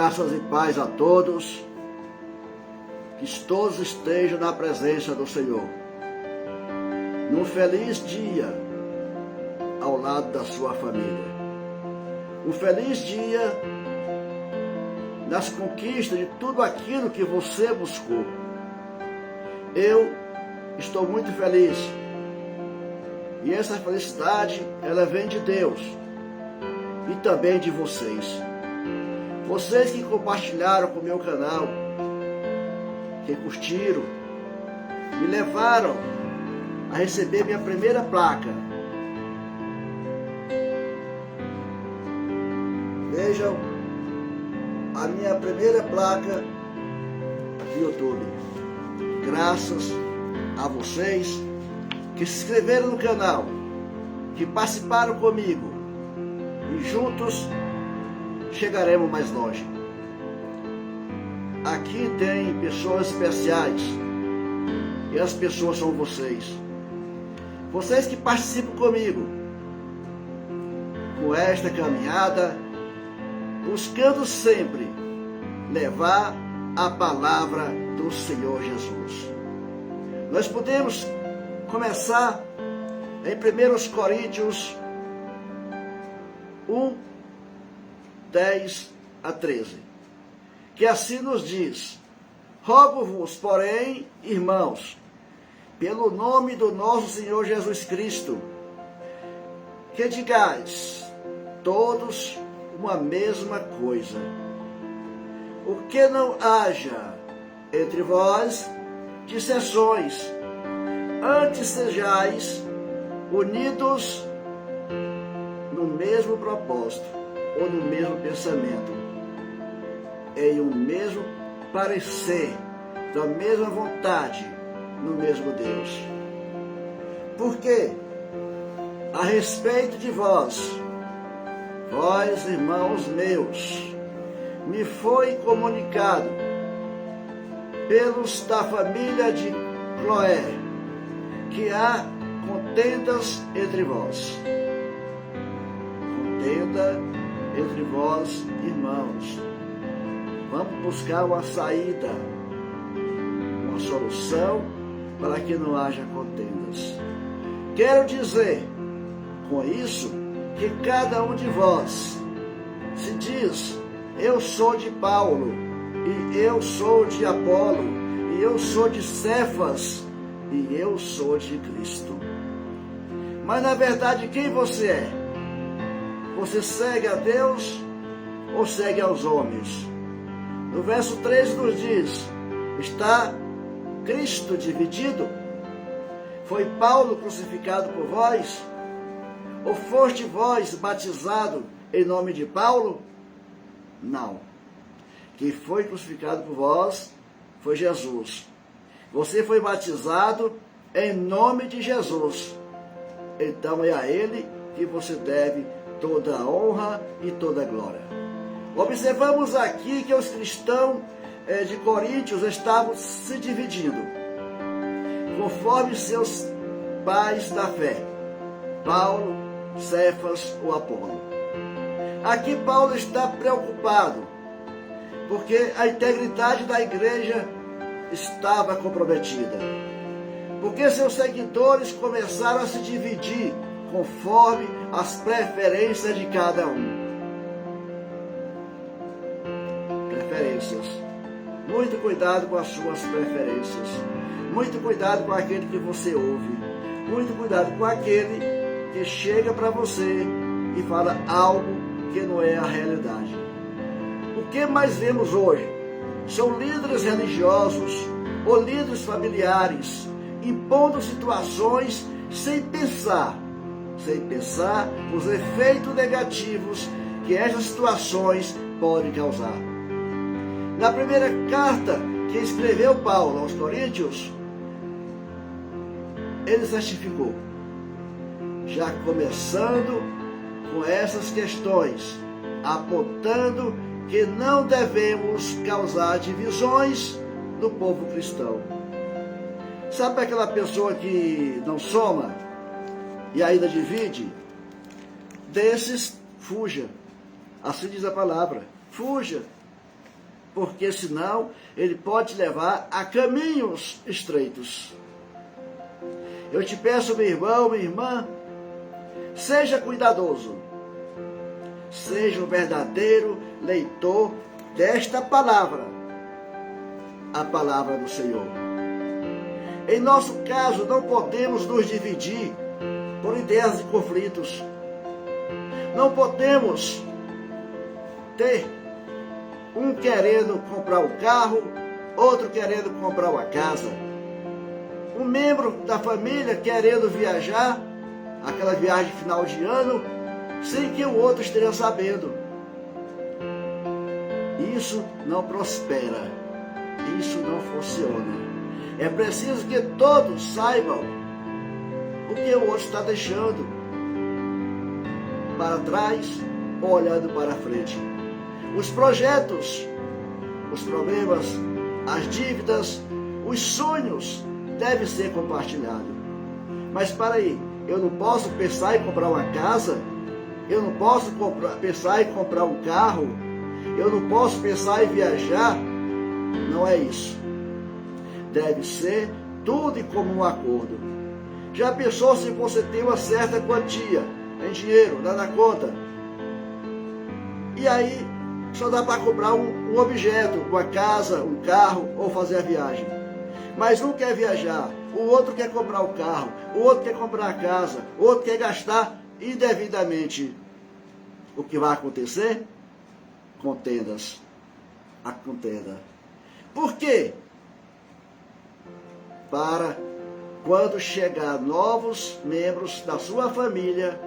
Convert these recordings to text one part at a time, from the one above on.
Graças e paz a todos, que todos estejam na presença do Senhor. Num feliz dia ao lado da sua família. Um feliz dia nas conquistas de tudo aquilo que você buscou. Eu estou muito feliz. E essa felicidade, ela vem de Deus e também de vocês. Vocês que compartilharam com o meu canal, que curtiram, me levaram a receber minha primeira placa. Vejam a minha primeira placa do YouTube. Graças a vocês que se inscreveram no canal, que participaram comigo, e juntos chegaremos mais longe. Aqui tem pessoas especiais, e as pessoas são vocês. Vocês que participam comigo, com esta caminhada, buscando sempre levar a palavra do Senhor Jesus. Nós podemos começar em 1 Coríntios 1, 10 a 13, que assim nos diz: rogo-vos, porém, irmãos, pelo nome do nosso Senhor Jesus Cristo, que digais todos uma mesma coisa, o que não haja entre vós dissensões, antes sejais unidos no mesmo propósito, ou no mesmo pensamento, em um mesmo parecer, da mesma vontade, no mesmo Deus. Porque, a respeito de vós, irmãos meus, me foi comunicado pelos da família de Cloé, que há contendas entre vós. Contenda entre vós, irmãos. Vamos buscar uma saída, uma solução para que não haja contendas. Quero dizer com isso que cada um de vós se diz: eu sou de Paulo, e eu sou de Apolo, e eu sou de Cefas, e eu sou de Cristo. Mas na verdade, quem você é? Você segue a Deus ou segue aos homens? No verso 3 nos diz: está Cristo dividido? Foi Paulo crucificado por vós? Ou foste vós batizado em nome de Paulo? Não. Quem foi crucificado por vós foi Jesus. Você foi batizado em nome de Jesus. Então é a Ele que você deve toda a honra e toda a glória. Observamos aqui que os cristãos de Coríntios estavam se dividindo, conforme seus pais da fé, Paulo, Cefas ou Apolo. Aqui Paulo está preocupado, porque a integridade da igreja estava comprometida, porque seus seguidores começaram a se dividir conforme as preferências de cada um. Preferências. Muito cuidado com as suas preferências. Muito cuidado com aquele que você ouve. Muito cuidado com aquele que chega para você e fala algo que não é a realidade. O que mais vemos hoje são líderes religiosos ou líderes familiares impondo situações sem pensar os efeitos negativos que essas situações podem causar. Na primeira carta que escreveu Paulo aos Coríntios, ele certificou, já começando com essas questões, apontando que não devemos causar divisões no povo cristão. Sabe aquela pessoa que não soma e ainda divide? Desses, fuja. Assim diz a palavra. Fuja. porque senão ele pode levar a caminhos estreitos. Eu te peço, meu irmão, minha irmã, seja cuidadoso, seja um verdadeiro leitor desta palavra, a palavra do Senhor. Em nosso caso, não podemos nos dividir por ideias de conflitos. Não podemos ter um querendo comprar um carro, outro querendo comprar uma casa. Um membro da família querendo viajar, aquela viagem final de ano, sem que o outro esteja sabendo. Isso não prospera, isso não funciona. É preciso que todos saibam o que o outro está deixando para trás ou olhando para frente. Os projetos, os problemas, as dívidas, os sonhos devem ser compartilhados. Mas para aí, eu não posso pensar em comprar uma casa, eu não posso pensar em comprar um carro, eu não posso pensar em viajar. Não é isso. Deve ser tudo em comum acordo. Já pensou se você tem uma certa quantia em dinheiro lá na conta? E aí só dá para comprar um objeto, uma casa, um carro ou fazer a viagem. Mas um quer viajar, o outro quer comprar o carro, o outro quer comprar a casa, o outro quer gastar indevidamente. O que vai acontecer? Contendas. A contenda. Por quê? Para quando chegar novos membros da sua família,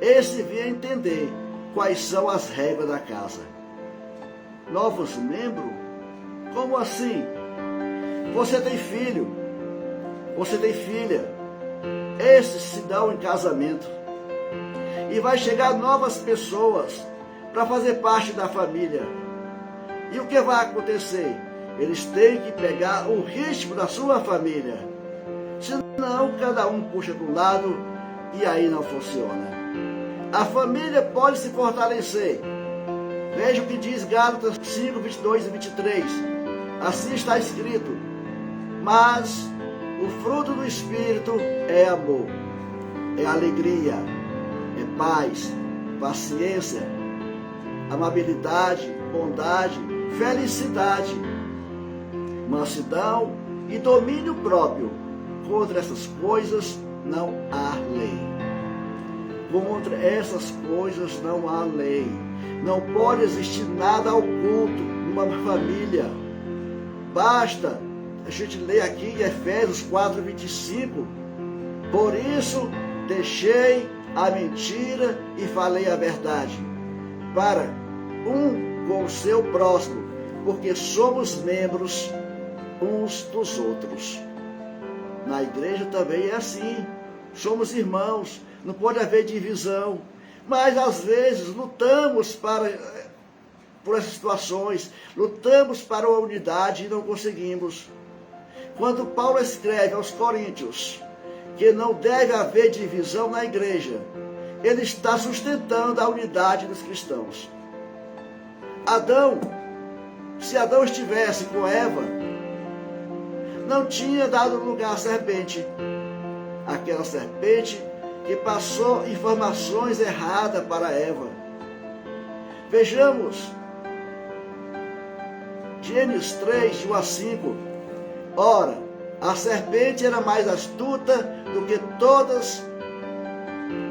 esse venha entender quais são as regras da casa. Novos membros? Como assim? Você tem filho, você tem filha, esses se dão em casamento. E vai chegar novas pessoas para fazer parte da família. E o que vai acontecer? Eles têm que pegar o ritmo da sua família. Senão, cada um puxa para um lado e aí não funciona. A família pode se fortalecer. Veja o que diz Gálatas 5, 22 e 23. Assim está escrito: mas o fruto do Espírito é amor, é alegria, é paz, paciência, amabilidade, bondade, felicidade, mansidão e domínio próprio. Contra essas coisas não há lei. Contra essas coisas não há lei. Não pode existir nada oculto numa família. Basta a gente ler aqui em Efésios 4, 25. Por isso deixei a mentira e falei a verdade, para um com o seu próximo, porque somos membros uns dos outros. Na igreja também é assim, somos irmãos, não pode haver divisão, mas às vezes lutamos por essas situações, lutamos para a unidade e não conseguimos. Quando Paulo escreve aos Coríntios que não deve haver divisão na igreja, ele está sustentando a unidade dos cristãos. Se Adão estivesse com Eva, não tinha dado lugar à serpente. Aquela serpente que passou informações erradas para Eva. Vejamos, Gênesis 3, de 1 a 5. Ora, a serpente era mais astuta do que todas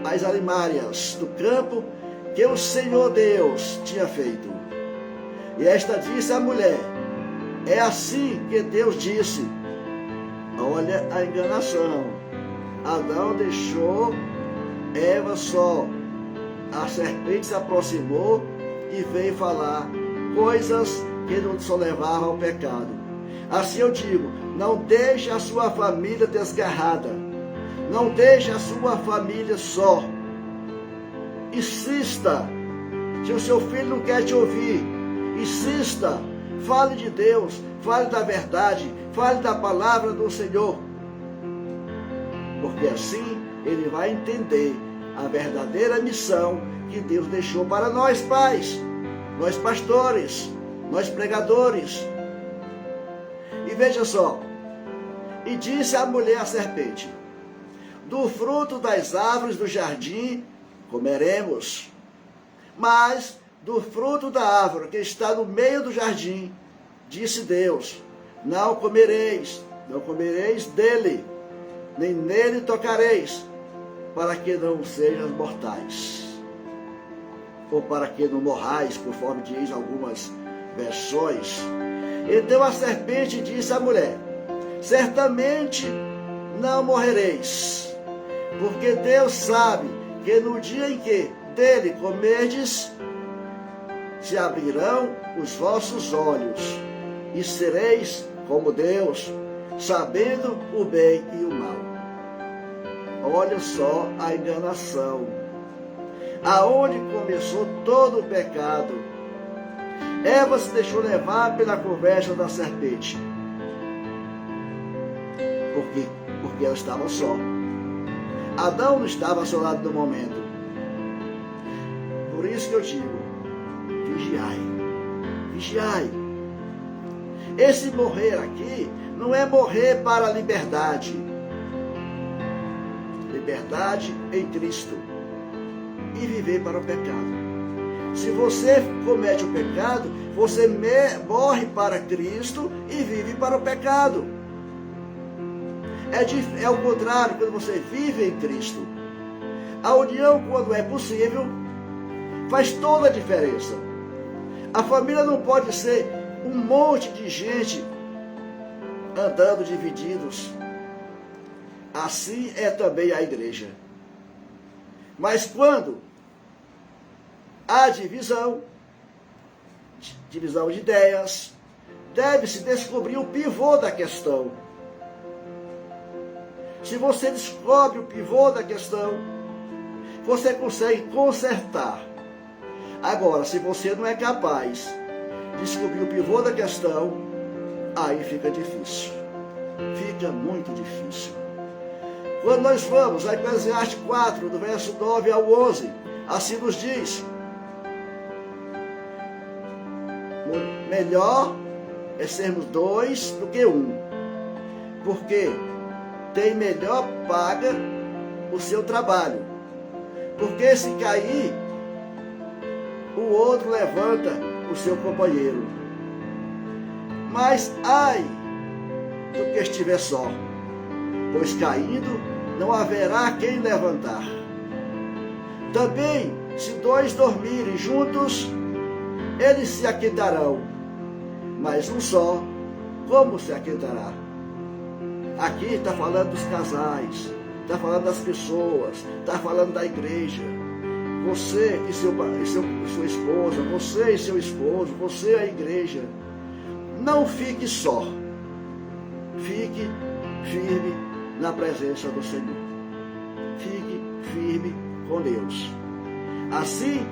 as alimárias do campo que o Senhor Deus tinha feito. E esta disse à mulher: é assim que Deus disse. Olha a enganação. Adão deixou Eva só. A serpente se aproximou e veio falar coisas que não só levavam ao pecado. Assim eu digo, não deixe a sua família desgarrada. Não deixe a sua família só. Insista. Se o seu filho não quer te ouvir, insista. Fale de Deus, fale da verdade, fale da palavra do Senhor. Porque assim ele vai entender a verdadeira missão que Deus deixou para nós pais, nós pastores. nós pregadores. E veja só, e disse a mulher à serpente: do fruto das árvores do jardim comeremos, mas do fruto da árvore que está no meio do jardim, disse Deus, não comereis dele, nem nele tocareis, para que não sejam mortais, ou para que não morrais, conforme diz algumas versões. Então a serpente disse à mulher: certamente não morrereis, porque Deus sabe que no dia em que dele comerdes, se abrirão os vossos olhos, e sereis como Deus, sabendo o bem e o mal. Olha só a enganação. Aonde começou todo o pecado? Eva se deixou levar pela conversa da serpente. Por quê? Porque ela estava só. Adão não estava isolado no momento. Por isso que eu digo, vigiai, vigiai. Esse morrer aqui não é morrer para a liberdade. Liberdade em Cristo. E viver para o pecado. Se você comete o pecado, você morre para Cristo e vive para o pecado. É o contrário, quando você vive em Cristo. A união, quando é possível, faz toda a diferença. A família não pode ser um monte de gente andando divididos. Assim é também a igreja. Mas quando há divisão de ideias, deve-se descobrir o pivô da questão. Se você descobre o pivô da questão, você consegue consertar. Agora, se você não é capaz de descobrir o pivô da questão, aí fica difícil. Fica muito difícil. Quando nós vamos a Eclesiastes 4, do verso 9 ao 11, assim nos diz: melhor é sermos dois do que um, porque tem melhor paga o seu trabalho. Porque se cair, o outro levanta o seu companheiro. Mas ai do que estiver só, pois caindo não haverá quem levantar. Também, se dois dormirem juntos, eles se aquentarão, mas um só, como se aquentará? Aqui está falando dos casais, está falando das pessoas, está falando da igreja. Você e sua esposa, você e seu esposo, você e a igreja. Não fique só. Fique firme na presença do Senhor. Fique firme com Deus. Assim,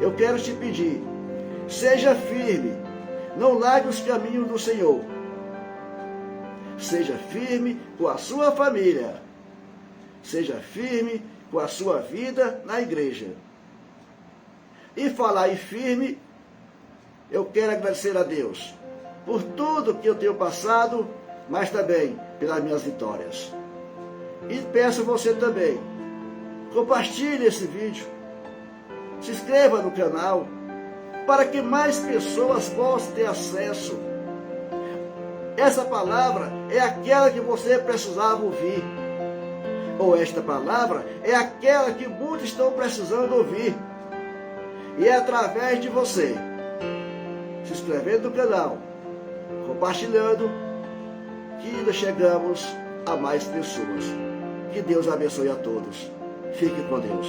eu quero te pedir, seja firme, não largue os caminhos do Senhor. Seja firme com a sua família. Seja firme com a sua vida na igreja. E falar em firme, eu quero agradecer a Deus por tudo que eu tenho passado, mas também pelas minhas vitórias. E peço a você também, compartilhe esse vídeo, se inscreva no canal, para que mais pessoas possam ter acesso. Essa palavra é aquela que você precisava ouvir. Ou esta palavra é aquela que muitos estão precisando ouvir. E é através de você, se inscrevendo no canal, compartilhando, que ainda chegamos a mais pessoas. Que Deus abençoe a todos. Fique com Deus.